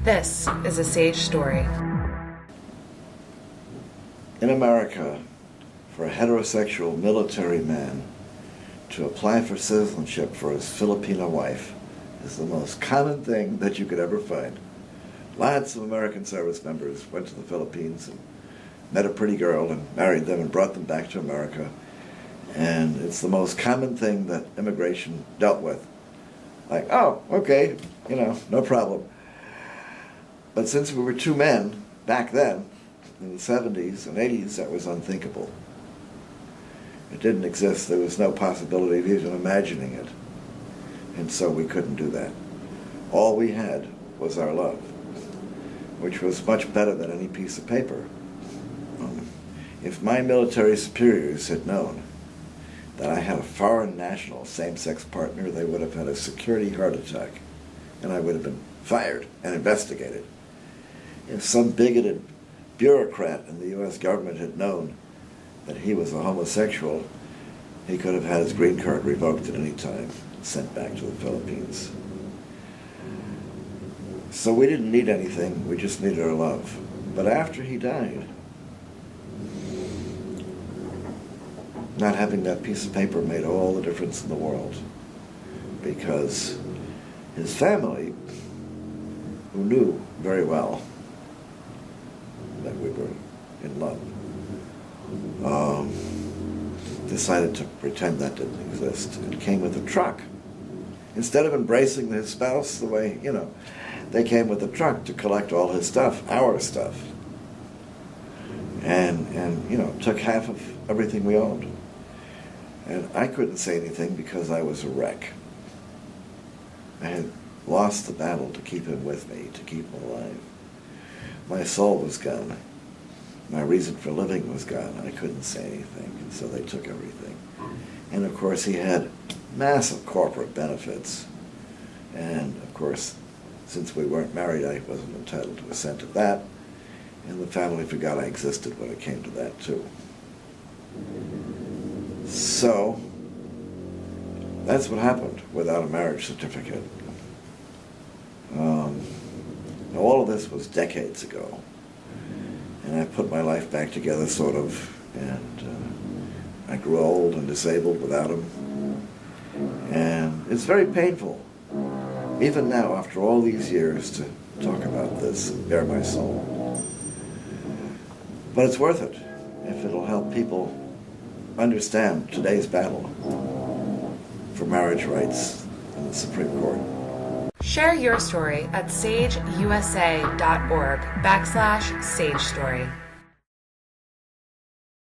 This is a Sage Story. In America, for a heterosexual military man to apply for citizenship for his Filipino wife is the most common thing that you could ever find. Lots of American service members went to the Philippines and met a pretty girl and married them and brought them back to America. And it's the most common thing that immigration dealt with. Like, oh, okay, no problem. But since we were two men back then, in the 70s and 80s, that was unthinkable. It didn't exist. There was no possibility of even imagining it. And so we couldn't do that. All we had was our love, which was much better than any piece of paper. If my military superiors had known that I had a foreign national same-sex partner, they would have had a security heart attack, and I would have been fired and investigated. If some bigoted bureaucrat in the U.S. government had known that he was a homosexual, he could have had his green card revoked at any time, sent back to the Philippines. So we didn't need anything, we just needed our love. But after he died, not having that piece of paper made all the difference in the world, because his family, who knew very well that we were in love, decided to pretend that didn't exist and came with a truck. Instead of embracing his spouse the way, they came with a truck to collect all his stuff, our stuff, and took half of everything we owned. And I couldn't say anything because I was a wreck. I had lost the battle to keep him with me, to keep him alive. My soul was gone. My reason for living was gone. I couldn't say anything, and so they took everything. And of course he had massive corporate benefits. And of course, since we weren't married, I wasn't entitled to a cent of that. And the family forgot I existed when it came to that too. So, that's what happened without a marriage certificate. Now all of this was decades ago, and I put my life back together, sort of, and I grew old and disabled without him, and it's very painful, even now, after all these years, to talk about this and bare my soul. But it's worth it, if it'll help people understand today's battle for marriage rights in the Supreme Court. Share your story at sageusa.org/Sage Story.